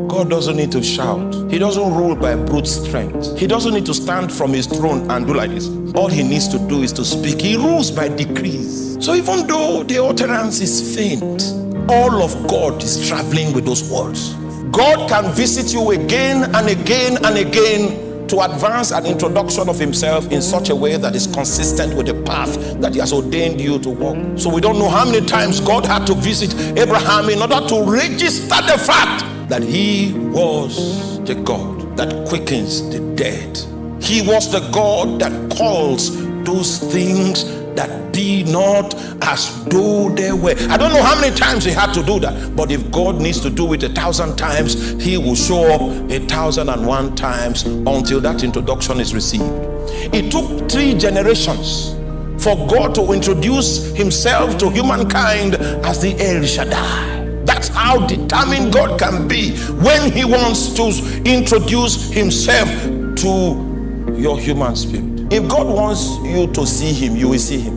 God doesn't need to shout. He doesn't rule by brute strength. He doesn't need to stand from his throne and do like this. All he needs to do is to speak. He rules by decrees. So even though the utterance is faint, all of God is traveling with those words. God can visit you again and again and again to advance an introduction of himself in such a way that is consistent with the path that he has ordained you to walk. So we don't know how many times God had to visit Abraham in order to register the fact that he was the God that quickens the dead. He was the God that calls those things that be not as though they were. I don't know how many times he had to do that, but if God needs to do it 1,000 times, he will show up 1,001 times until that introduction is received. It took 3 generations for God to introduce himself to humankind as the El Shaddai. That's how determined God can be when he wants to introduce himself to your human spirit. If God wants you to see him, you will see him.